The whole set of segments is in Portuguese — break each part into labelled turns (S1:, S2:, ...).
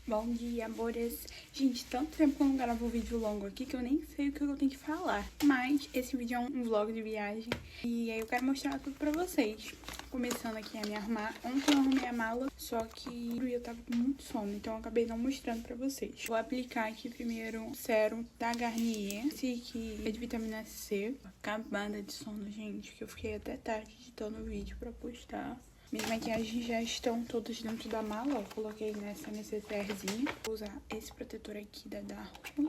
S1: Bom dia, amores. Gente, tanto tempo que eu não gravo um vídeo longo aqui que eu nem sei o que eu tenho que falar. Mas esse vídeo é um vlog de viagem e aí eu quero mostrar tudo pra vocês. Começando aqui a me arrumar. Ontem eu arrumei a mala, só que eu tava com muito sono, então eu acabei não mostrando pra vocês. Vou aplicar aqui primeiro um sérum da Garnier. Esse aqui é de vitamina C. Acabada de sono, gente, que eu fiquei até tarde editando o vídeo pra postar. Minhas maquiagens já estão todas dentro da mala, ó. Coloquei nessa necessairezinha. Vou usar esse protetor aqui da Darko.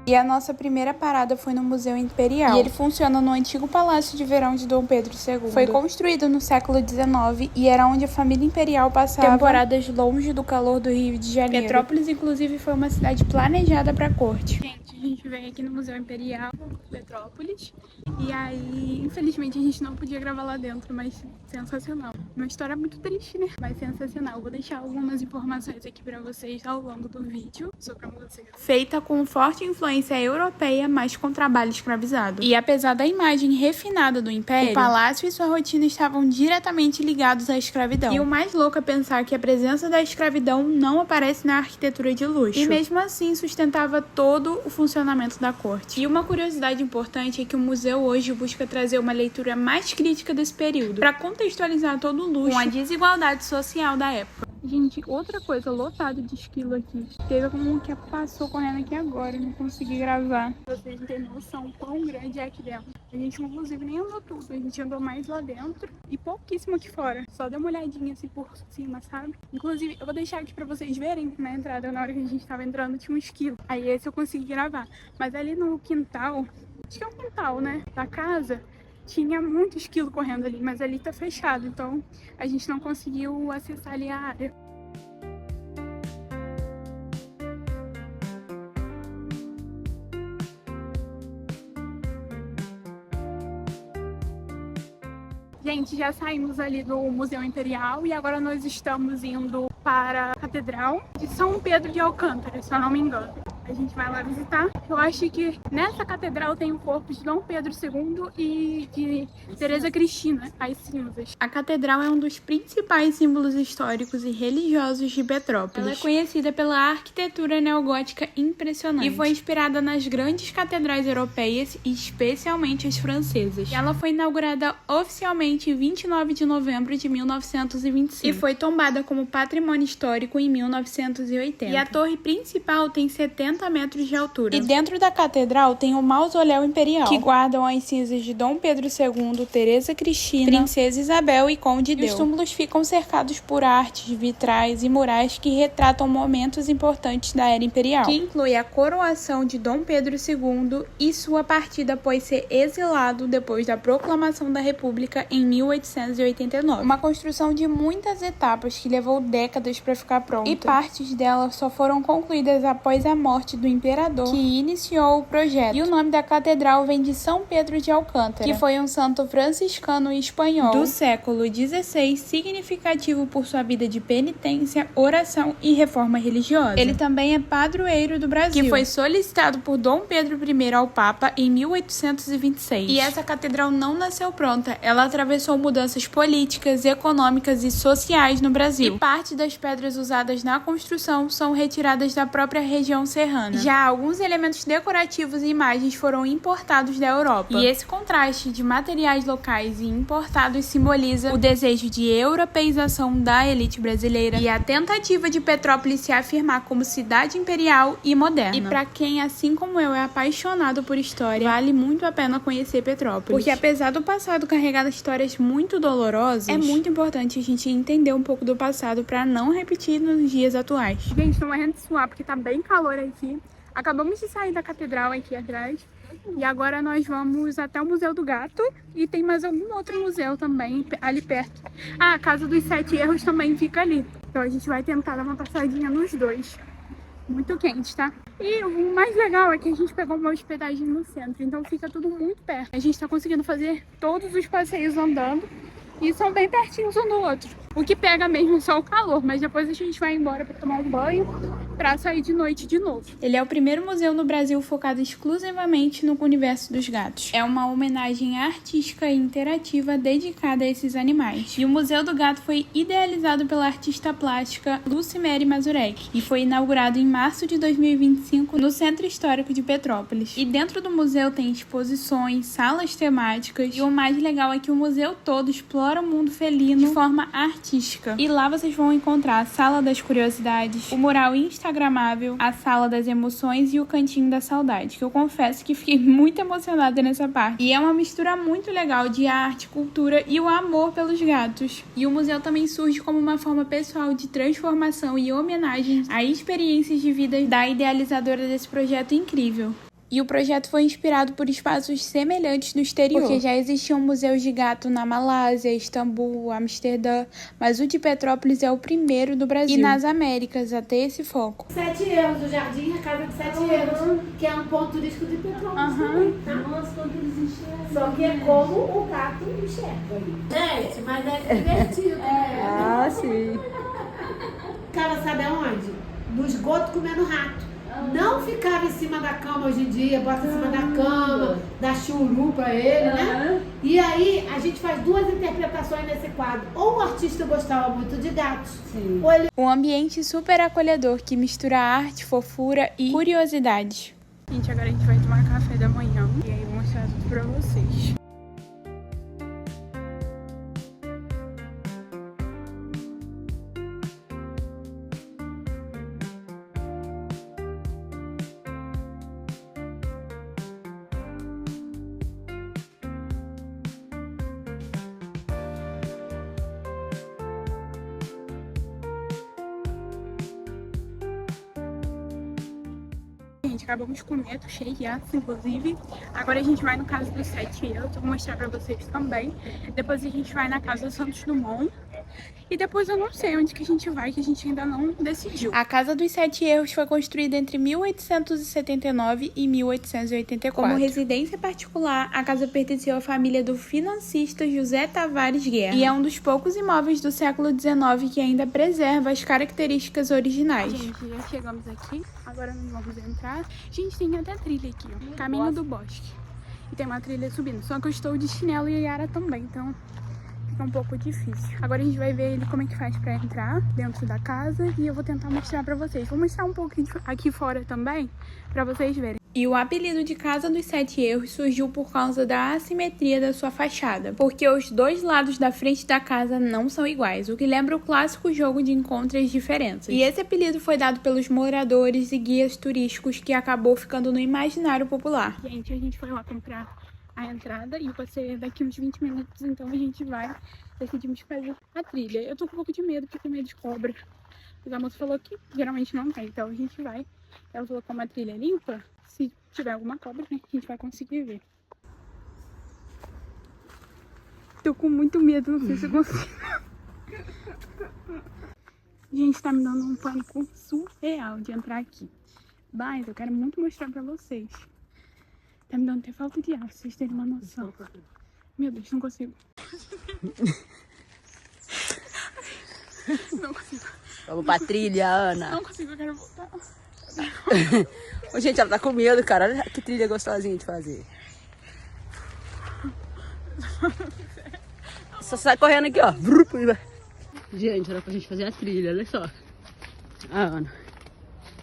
S1: E a nossa primeira parada foi no Museu Imperial. E ele funciona no antigo Palácio de Verão de Dom Pedro II. Foi construído no século XIX e era onde a família imperial passava temporadas longe do calor do Rio de Janeiro. Petrópolis, inclusive, foi uma cidade planejada para a corte. Gente, a gente veio aqui no Museu Imperial, Petrópolis. E aí, infelizmente, a gente não podia gravar lá dentro, mas sensacional. Uma história muito triste, né? Mas sensacional. Vou deixar algumas informações aqui para vocês ao longo do vídeo sobre a museu. Feita com forte influência europeia, mas com trabalho escravizado. E apesar da imagem refinada do Império, o palácio e sua rotina estavam diretamente ligados à escravidão. E o mais louco é pensar que a presença da escravidão não aparece na arquitetura de luxo. E mesmo assim sustentava todo o funcionamento da corte. E uma curiosidade importante é que o museu hoje busca trazer uma leitura mais crítica desse período, para contextualizar todo o luxo com a desigualdade social da época. Gente, outra coisa, lotado de esquilo aqui. Teve um que passou correndo aqui agora, não consegui gravar. Vocês não têm noção quão grande é aqui dentro. A gente, inclusive, nem andou tudo. A gente andou mais lá dentro e pouquíssimo aqui fora. Só deu uma olhadinha assim por cima, sabe? Inclusive, eu vou deixar aqui pra vocês verem na entrada. Na hora que a gente tava entrando, tinha um esquilo. Aí esse eu consegui gravar. Mas ali no quintal, acho que é um quintal, né? Da casa. Tinha muito esquilo correndo ali, mas ali tá fechado, então a gente não conseguiu acessar ali a área. Gente, já saímos ali do Museu Imperial e agora nós estamos indo para a Catedral de São Pedro de Alcântara, se eu não me engano. A gente vai lá visitar. Eu acho que nessa catedral tem o corpo de Dom Pedro II e de Teresa Cristina, as cinzas. A catedral é um dos principais símbolos históricos e religiosos de Petrópolis. Ela é conhecida pela arquitetura neogótica impressionante e foi inspirada nas grandes catedrais europeias e especialmente as francesas. E ela foi inaugurada oficialmente em 29 de novembro de 1925 e foi tombada como patrimônio histórico em 1980. E a torre principal tem 70 metros de altura. E dentro da catedral tem o mausoléu imperial, que guardam as cinzas de Dom Pedro II, Teresa Cristina, Princesa Isabel e Conde Deu. Os túmulos ficam cercados por artes, vitrais e murais que retratam momentos importantes da era imperial, que inclui a coroação de Dom Pedro II e sua partida após ser exilado depois da proclamação da República em 1889. Uma construção de muitas etapas que levou décadas para ficar pronta. E partes dela só foram concluídas após a morte do imperador que iniciou o projeto. E o nome da catedral vem de São Pedro de Alcântara, que foi um santo franciscano e espanhol do século XVI, significativo por sua vida de penitência, oração e reforma religiosa. Ele também é padroeiro do Brasil, que foi solicitado por Dom Pedro I ao Papa em 1826. E essa catedral não nasceu pronta, ela atravessou mudanças políticas, econômicas e sociais no Brasil. E parte das pedras usadas na construção são retiradas da própria região serrana. Já alguns elementos decorativos e imagens foram importados da Europa. E esse contraste de materiais locais e importados simboliza o desejo de europeização da elite brasileira e a tentativa de Petrópolis se afirmar como cidade imperial e moderna. E para quem, assim como eu, é apaixonado por história, vale muito a pena conhecer Petrópolis. Porque apesar do passado carregar histórias muito dolorosas, é muito importante a gente entender um pouco do passado para não repetir nos dias atuais. Gente, tô morrendo de suar porque tá bem calor aqui. Acabamos de sair da catedral aqui atrás e agora nós vamos até o Museu do Gato e tem mais algum outro museu também ali perto. Ah, a Casa dos Sete Erros também fica ali. Então a gente vai tentar dar uma passadinha nos dois. Muito quente, tá? E o mais legal é que a gente pegou uma hospedagem no centro, então fica tudo muito perto. A gente tá conseguindo fazer todos os passeios andando e são bem pertinhos um do outro. O que pega mesmo é só o calor, mas depois a gente vai embora para tomar um banho pra sair de noite de novo.
S2: Ele é o primeiro museu no Brasil focado exclusivamente no universo dos gatos. É uma homenagem artística e interativa dedicada a esses animais. E o Museu do Gato foi idealizado pela artista plástica Lucimere Mazurek e foi inaugurado em março de 2025 no Centro Histórico de Petrópolis. E dentro do museu tem exposições, salas temáticas e o mais legal é que o museu todo explora o mundo felino de forma artística. E lá vocês vão encontrar a Sala das Curiosidades, o mural instagramável, a Sala das Emoções e o Cantinho da Saudade, que eu confesso que fiquei muito emocionada nessa parte. E é uma mistura muito legal de arte, cultura e o amor pelos gatos. E o museu também surge como uma forma pessoal de transformação e homenagem a experiências de vida da idealizadora desse projeto incrível. E o projeto foi inspirado por espaços semelhantes no exterior, porque já existiam museus de gato na Malásia, Istambul, Amsterdã, mas o de Petrópolis é o primeiro do Brasil. E nas Américas, até esse foco.
S3: 7 euros o jardim, a casa de 7 euros, que é um ponto turístico de Petrópolis também, tá? Nossa, quando eles enxergam. Só que é como o gato enxerga aí. Gente, mas é divertido, né?
S4: Ah, sim.
S3: Ficava, sabe aonde? No esgoto comendo rato. Não ficava em cima da cama hoje em dia, bota em cima da cama, dá churu pra ele, né? E aí a gente faz duas interpretações nesse quadro. Ou o artista gostava muito de gatos, ou ele...
S2: Um ambiente super acolhedor que mistura arte, fofura e curiosidades.
S1: Gente, agora a gente vai tomar café da manhã e aí eu vou mostrar tudo pra vocês. Gente, acabamos de comer, tô cheia, inclusive. Agora a gente vai no Casa dos 7 euros, eu vou mostrar pra vocês também. Depois a gente vai na Casa Santos Dumont. E depois eu não sei onde que a gente vai, que a gente ainda não decidiu.
S2: A Casa dos 7 Erros foi construída entre 1879 e 1884. Como residência particular, a casa pertenceu à família do financista José Tavares Guerra. E é um dos poucos imóveis do século XIX que ainda preserva as características originais.
S1: Gente, já chegamos aqui, agora nós vamos entrar. Gente, tem até trilha aqui, ó. Caminho do Bosque. E tem uma trilha subindo, só que eu estou de chinelo e a Yara também, então... fica um pouco difícil. Agora a gente vai ver ele como é que faz pra entrar dentro da casa e eu vou tentar mostrar pra vocês. Vou mostrar um pouco aqui fora também, pra vocês verem.
S2: E o apelido de Casa dos 7 Erros surgiu por causa da assimetria da sua fachada, porque os dois lados da frente da casa não são iguais, o que lembra o clássico jogo de encontre as diferenças. E esse apelido foi dado pelos moradores e guias turísticos que acabou ficando no imaginário popular.
S1: Gente, a gente foi lá comprar a entrada e vai ser daqui uns 20 minutos, então a gente decidimos fazer a trilha. Eu tô com um pouco de medo, porque tem medo de cobra. Mas a moça falou que geralmente não tem, então a gente vai. Ela falou que como a trilha é limpa, se tiver alguma cobra, né, a gente vai conseguir ver. Tô com muito medo, não sei se eu consigo. Gente, tá me dando um pânico surreal de entrar aqui. Mas eu quero muito mostrar pra vocês. Tá me dando até falta de ar, pra vocês terem uma noção. Meu Deus, não consigo. Não consigo.
S4: Vamos pra trilha, Ana.
S1: Não consigo, eu quero voltar.
S4: Ô, gente, ela tá com medo, cara. Olha que trilha gostosinha de fazer. Só sai correndo aqui, ó. Gente, era pra gente fazer a trilha, olha só. A Ana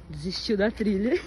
S4: desistiu da trilha.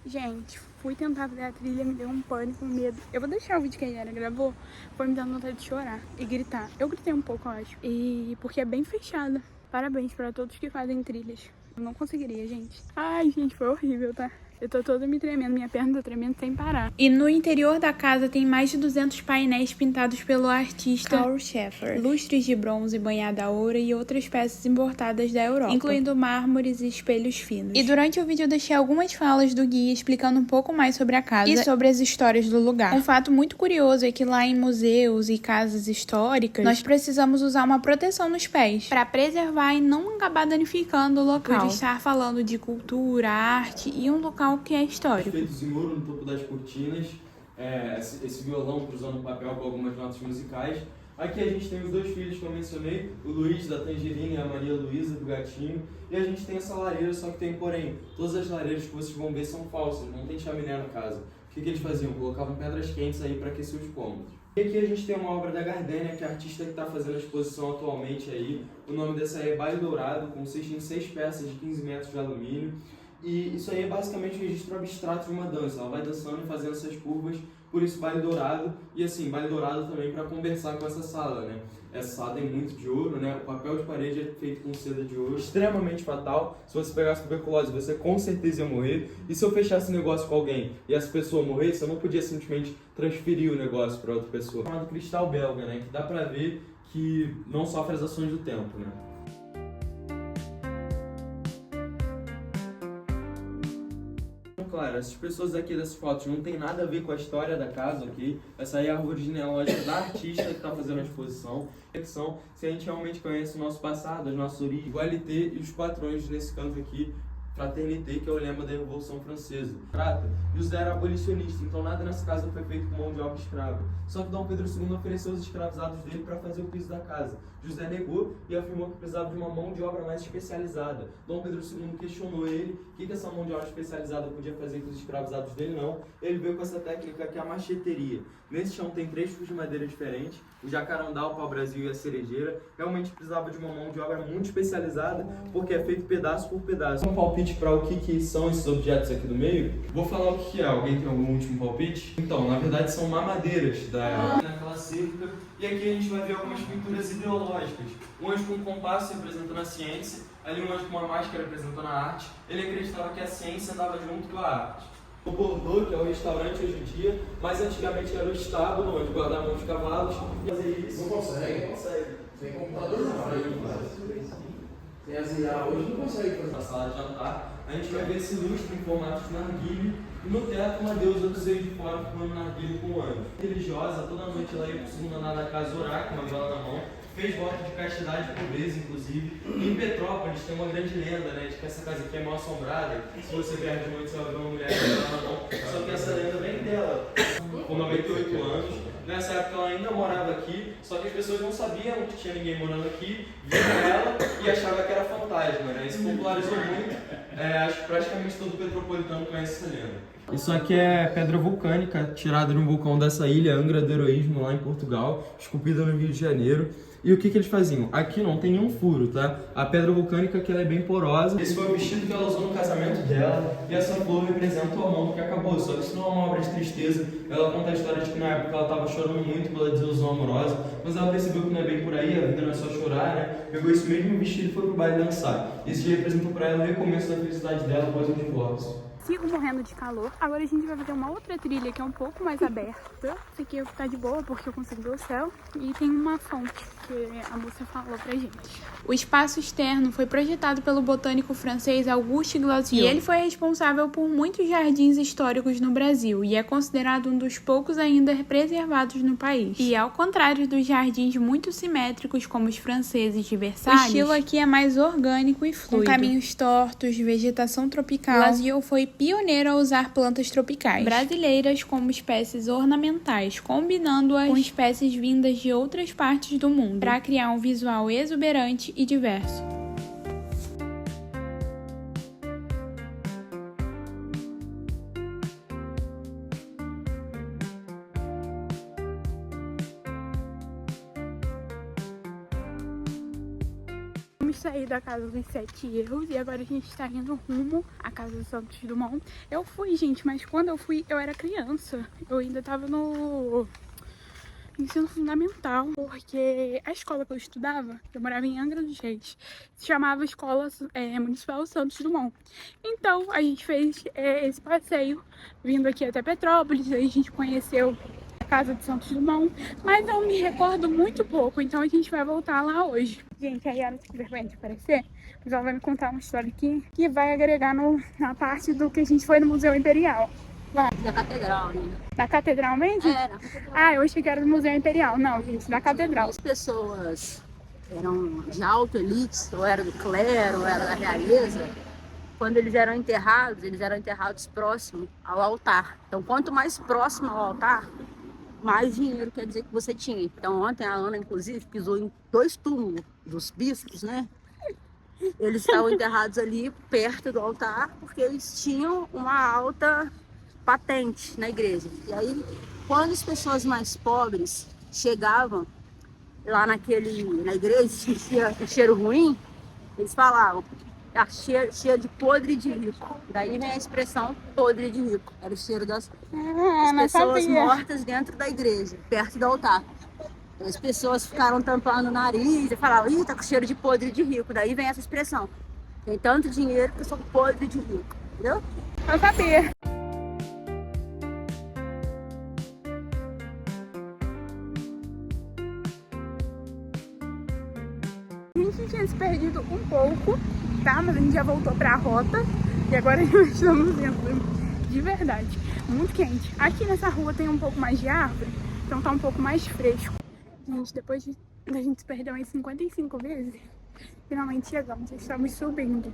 S1: Gente, fui tentar fazer a trilha, me deu um pânico, um medo. Eu vou deixar o vídeo que a Yara gravou, foi me dando vontade de chorar e gritar. Eu gritei um pouco, eu acho. E porque é bem fechada. Parabéns pra todos que fazem trilhas. Eu não conseguiria, gente. Ai, gente, foi horrível, tá? Eu tô toda me tremendo, minha perna tá tremendo sem parar.
S2: E no interior da casa tem mais de 200 painéis pintados pelo artista Carl Scheffer, lustres de bronze banhada a ouro e outras peças importadas da Europa, incluindo mármores e espelhos finos. E durante o vídeo eu deixei algumas falas do guia explicando um pouco mais sobre a casa e sobre as histórias do lugar. Um fato muito curioso é que lá em museus e casas históricas, nós precisamos usar uma proteção nos pés para preservar e não acabar danificando o local. Por estar falando de cultura, arte e um local que é histórico.
S5: Feitos em ouro no topo das cortinas, esse violão cruzando o papel com algumas notas musicais. Aqui a gente tem os dois filhos que eu mencionei, o Luiz da Tangerina e a Maria Luísa do Gatinho. E a gente tem essa lareira, só que tem porém, todas as lareiras que vocês vão ver são falsas, não tem chaminé na casa. O que eles faziam? Colocavam pedras quentes aí para aquecer os cômodos. E aqui a gente tem uma obra da Gardênia, que é a artista que está fazendo a exposição atualmente aí. O nome dessa aí é Baile Dourado, consiste em 6 peças de 15 metros de alumínio. E isso aí é basicamente um registro abstrato de uma dança. Ela vai dançando e fazendo essas curvas, por isso Baile Dourado. E assim, Baile Dourado também para conversar com essa sala, né? Essa sala tem muito de ouro, né? O papel de parede é feito com seda de ouro, extremamente fatal. Se você pegasse tuberculose, você com certeza ia morrer. E se eu fechasse negócio com alguém e essa pessoa morresse, eu não podia simplesmente transferir o negócio para outra pessoa. É chamado cristal belga, né? Que dá pra ver que não sofre as ações do tempo, né? Claro, essas pessoas aqui dessas fotos não tem nada a ver com a história da casa, ok? Essa aí é a árvore genealógica da artista que está fazendo a exposição. Se a gente realmente conhece o nosso passado, as nossas origens, igualité e os patrões nesse canto aqui, fraternité, que é o lema da Revolução Francesa. José era abolicionista, então nada nessa casa foi feito com mão de obra escrava. Só que Dom Pedro II ofereceu os escravizados dele para fazer o piso da casa. José negou e afirmou que precisava de uma mão de obra mais especializada. Dom Pedro II questionou ele o que essa mão de obra especializada podia fazer com os escravizados dele, não. Ele veio com essa técnica que é a macheteria. Nesse chão tem 3 tipos de madeira diferentes, o jacarandá, o pau-brasil e a cerejeira. Realmente precisava de uma mão de obra muito especializada, porque é feito pedaço por pedaço. Um palpite para o que são esses objetos aqui do meio? Vou falar o que é. Alguém tem algum último palpite? Então, na verdade são mamadeiras naquela cerca. E aqui a gente vai ver algumas pinturas ideológicas. Um anjo com um compasso representando a ciência, ali um anjo com uma máscara representando a arte. Ele acreditava que a ciência andava junto com a arte. O Bordeaux, que é o restaurante hoje em dia, mas antigamente era o estábulo onde guardavam os cavalos. Fazer isso.
S6: Não consegue.
S5: Não consegue.
S6: Sem computador não faz. Sem as IA hoje não consegue fazer.
S5: Na sala de jantar, a gente vai ver esse lustre em formato de narguilé e no teto uma deusa do seio de fora fumando narguilé com o anjo. Religiosa, toda noite ela ia pro segundo andar da casa orar com uma vela na mão, fez voto de castidade e pobreza, inclusive. E em Petrópolis tem uma grande lenda, né, de que essa casa aqui é mal assombrada. Se você vier de noite, você vai ver uma mulher com vela na mão. Só que essa lenda vem dela, com 98 anos. Nessa época ela ainda morava aqui, só que as pessoas não sabiam que tinha ninguém morando aqui, viam ela e achavam que era fantasma, né? Isso popularizou muito, acho que praticamente todo petropolitano conhece essa lenda. Isso aqui é pedra vulcânica, tirada de um vulcão dessa ilha, Angra do Heroísmo, lá em Portugal, esculpida no Rio de Janeiro. E o que eles faziam? Aqui não tem nenhum furo, tá? A pedra vulcânica que ela é bem porosa. Esse foi o vestido que ela usou no casamento dela. E essa flor representa o amor que acabou. Só que isso não é uma obra de tristeza. Ela conta a história de que na época ela estava chorando muito pela desilusão amorosa. Mas ela percebeu que não é bem por aí, a vida não é só chorar, né? Pegou esse mesmo vestido e foi pro baile dançar. Isso já representou para ela o recomeço da felicidade dela após o divórcio.
S1: Sigo morrendo de calor. Agora a gente vai fazer uma outra trilha que é um pouco mais aberta. Essa aqui tá de boa porque eu consigo ver o céu. E tem uma fonte que a moça falou pra gente.
S2: O espaço externo foi projetado pelo botânico francês Auguste Glossier. E ele foi responsável por muitos jardins históricos no Brasil e é considerado um dos poucos ainda preservados no país. E ao contrário dos jardins muito simétricos como os franceses de Versalhes, o estilo aqui é mais orgânico e fluido. Com caminhos tortos, vegetação tropical, Glossier foi pioneiro a usar plantas tropicais brasileiras como espécies ornamentais, combinando-as com espécies vindas de outras partes do mundo, para criar um visual exuberante e diverso.
S1: Vamos sair da Casa dos 7 Erros e agora a gente está indo rumo à Casa do Santos Dumont. Eu fui, gente, mas quando eu fui eu era criança. Eu ainda tava no ensino fundamental, porque a escola que eu estudava, eu morava em Angra dos Reis, se chamava Escola Municipal Santos Dumont. Então a gente fez esse passeio vindo aqui até Petrópolis, aí a gente conheceu a Casa de Santos Dumont, mas eu me recordo muito pouco, então a gente vai voltar lá hoje. Gente, a Yara tem vergonha de aparecer, mas ela vai me contar uma história aqui que vai agregar na parte do que a gente foi no Museu Imperial. Vai.
S4: Da catedral, né?
S1: Da catedral mesmo?
S4: É, na catedral.
S1: Ah, eu achei que era do Museu Imperial. Não, gente, da catedral.
S4: As pessoas eram de alta elite, ou era do clero, ou era da realeza. Quando eles eram enterrados próximo ao altar. Então, quanto mais próximo ao altar, mais dinheiro quer dizer que você tinha. Então ontem a Ana, inclusive, pisou em 2 túmulos dos bispos, né? Eles estavam enterrados ali perto do altar porque eles tinham uma alta patente na igreja. E aí, quando as pessoas mais pobres chegavam lá na igreja, sentia o cheiro ruim, eles falavam, cheiro de podre de rico. Daí vem a expressão podre de rico. Era o cheiro das pessoas mortas dentro da igreja, perto do altar. As pessoas ficaram tampando o nariz e falavam, ih, tá com cheiro de podre de rico. Daí vem essa expressão. Tem tanto dinheiro que eu sou podre de rico. Entendeu?
S1: Eu sabia. A gente tinha se perdido um pouco, tá? Mas a gente já voltou pra rota. E agora nós estamos indo de verdade. Muito quente. Aqui nessa rua tem um pouco mais de árvore, então tá um pouco mais fresco. Gente, depois da gente se perder umas 55 vezes, finalmente chegamos. Estamos subindo.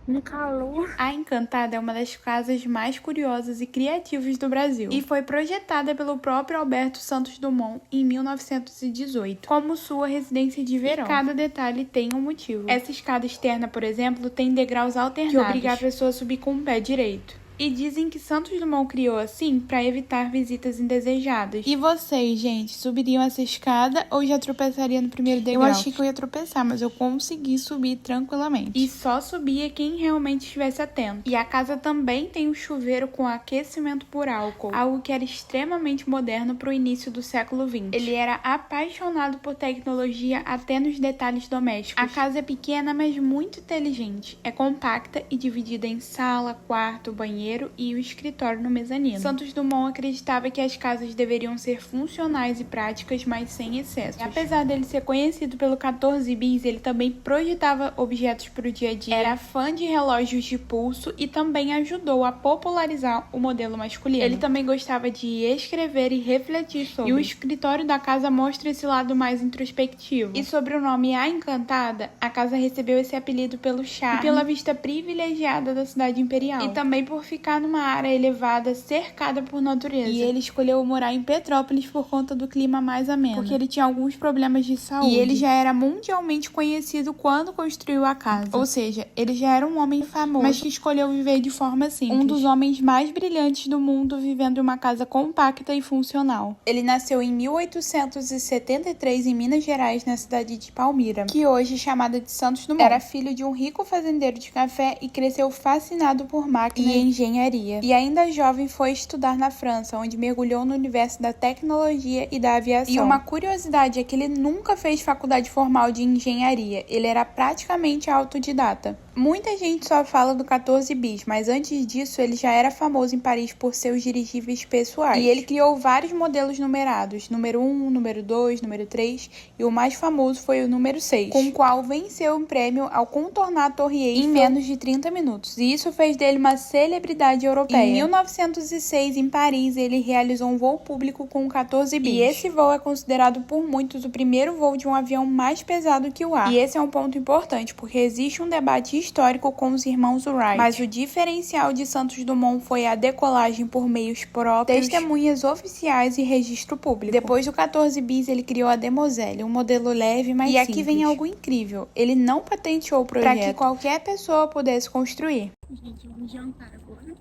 S1: Um calor.
S2: A Encantada é uma das casas mais curiosas e criativas do Brasil e foi projetada pelo próprio Alberto Santos Dumont em 1918 como sua residência de verão. E cada detalhe tem um motivo. Essa escada externa, por exemplo, tem degraus alternados que obriga a pessoa a subir com o pé direito. E dizem que Santos Dumont criou assim para evitar visitas indesejadas. E vocês, gente, subiriam essa escada ou já tropeçariam no primeiro degrau? Eu achei que eu ia tropeçar, mas eu consegui subir tranquilamente. E só subia quem realmente estivesse atento. E a casa também tem um chuveiro com aquecimento por álcool, algo que era extremamente moderno para o início do século XX. Ele era apaixonado por tecnologia até nos detalhes domésticos. A casa é pequena, mas muito inteligente. É compacta e dividida em sala, quarto, banheiro e o escritório no mezanino. Santos Dumont acreditava que as casas deveriam ser funcionais e práticas, mas sem excessos. E apesar dele ser conhecido pelo 14 bis, ele também projetava objetos para o dia a dia. Era fã de relógios de pulso e também ajudou a popularizar o modelo masculino. Ele também gostava de escrever e refletir sobre. E o escritório da casa mostra esse lado mais introspectivo. E sobre o nome A Encantada, a casa recebeu esse apelido pelo charme e pela vista privilegiada da cidade imperial. E também por ficar numa área elevada, cercada por natureza. E ele escolheu morar em Petrópolis por conta do clima mais ameno, porque ele tinha alguns problemas de saúde. E ele já era mundialmente conhecido quando construiu a casa. Ou seja, ele já era um homem famoso, mas que escolheu viver de forma simples. Um dos homens mais brilhantes do mundo vivendo em uma casa compacta e funcional. Ele nasceu em 1873 em Minas Gerais, na cidade de Palmira, que hoje é chamada de Santos Dumont. Era filho de um rico fazendeiro de café e cresceu fascinado por máquinas e engenharia. E ainda jovem foi estudar na França, onde mergulhou no universo da tecnologia e da aviação. E uma curiosidade é que ele nunca fez faculdade formal de engenharia, ele era praticamente autodidata. Muita gente só fala do 14 bis, mas antes disso ele já era famoso em Paris por seus dirigíveis pessoais. E ele criou vários modelos numerados, número 1, número 2, número 3, e o mais famoso foi o número 6, com o qual venceu um prêmio ao contornar a Torre Eiffel em menos de 30 minutos. E isso fez dele uma celebridade europeia. Em 1906, em Paris, ele realizou um voo público com 14 bis. E esse voo é considerado por muitos o primeiro voo de um avião mais pesado que o ar. E esse é um ponto importante, porque existe um debate histórico com os irmãos Wright. Mas o diferencial de Santos Dumont foi a decolagem por meios próprios, testemunhas oficiais e registro público. Depois do 14 bis, ele criou a Demoiselle, um modelo leve, mas simples. E aqui vem algo incrível. Ele não patenteou o projeto para que qualquer pessoa pudesse construir.
S1: Gente, vamos jantar agora,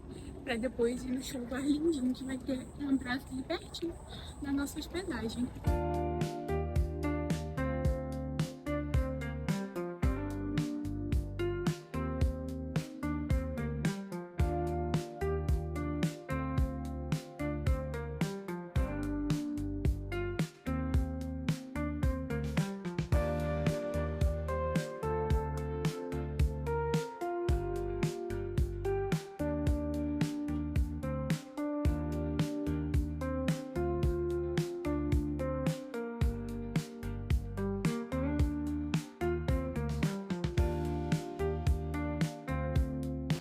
S1: pra depois ir no show do Arlindinho, que vai ter um prazo ali pertinho da nossa hospedagem.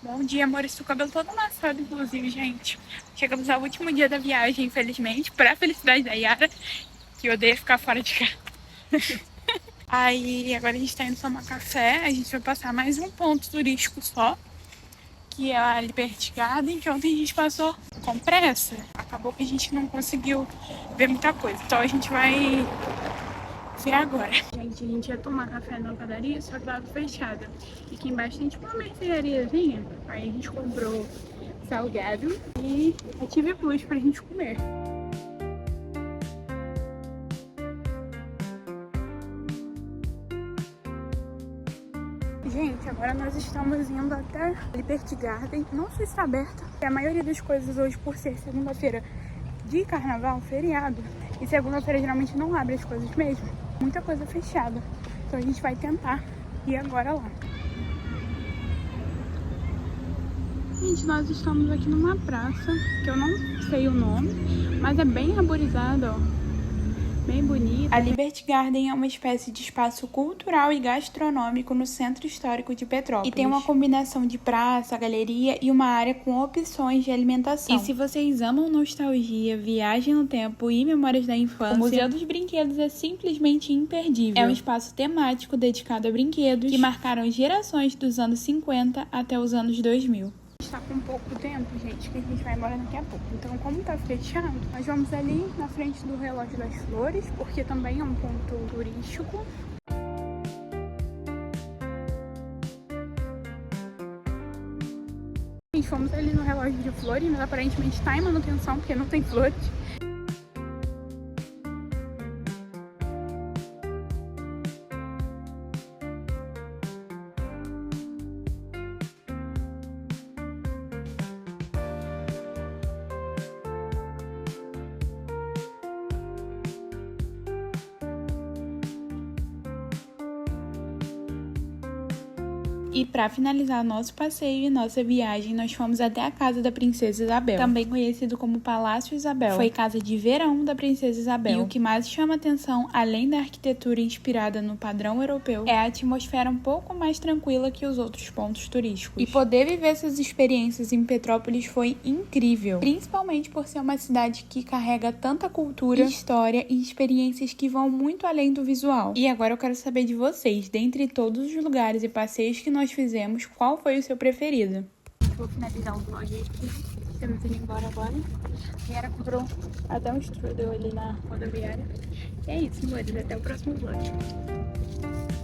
S1: Bom dia, amor. Estou com o cabelo todo amassado, inclusive, gente. Chegamos ao último dia da viagem, infelizmente, para a felicidade da Yara, que odeia ficar fora de casa. Aí, agora a gente tá indo tomar café. A gente vai passar mais um ponto turístico só, que é a Liberty Garden, que ontem a gente passou com pressa, acabou que a gente não conseguiu ver muita coisa. Então a gente vai ver agora. Gente, a gente ia tomar café na padaria, só que tava fechada. E aqui embaixo tem tipo uma merceariazinha. Aí a gente comprou salgado e a TV Plus pra gente comer. Gente, agora nós estamos indo até Liberty Garden. Não sei se está aberta, porque a maioria das coisas hoje, por ser segunda-feira de carnaval, feriado, e segunda-feira geralmente não abre as coisas mesmo. Muita coisa fechada. Então a gente vai tentar ir agora lá. Gente, nós estamos aqui numa praça, que eu não sei o nome, mas é bem arborizada, ó. Bem bonita.
S2: A Liberty Garden é uma espécie de espaço cultural e gastronômico no centro histórico de Petrópolis. E tem uma combinação de praça, galeria e uma área com opções de alimentação. E se vocês amam nostalgia, viagem no tempo e memórias da infância, o Museu dos Brinquedos é simplesmente imperdível. É um espaço temático dedicado a brinquedos que marcaram gerações dos anos 50 até os anos 2000.
S1: Está com pouco tempo, gente, que a gente vai embora daqui a pouco. Então, como tá fechado, nós vamos ali na frente do Relógio das Flores, porque também é um ponto turístico. Gente, fomos ali no Relógio de Flores, mas aparentemente está em manutenção, porque não tem flores.
S2: E para finalizar nosso passeio e nossa viagem, nós fomos até a casa da Princesa Isabel, também conhecido como Palácio Isabel. Foi casa de verão da Princesa Isabel. E o que mais chama atenção, além da arquitetura inspirada no padrão europeu, é a atmosfera um pouco mais tranquila que os outros pontos turísticos. E poder viver essas experiências em Petrópolis foi incrível, principalmente por ser uma cidade que carrega tanta cultura, história e experiências que vão muito além do visual. E agora eu quero saber de vocês, dentre todos os lugares e passeios que nós fizemos, qual foi o seu preferido?
S1: Vou finalizar o vlog aqui. Estamos indo embora agora. A Yara comprou até um strudel ali na rodoviária. E é isso, amores. Até o próximo vlog.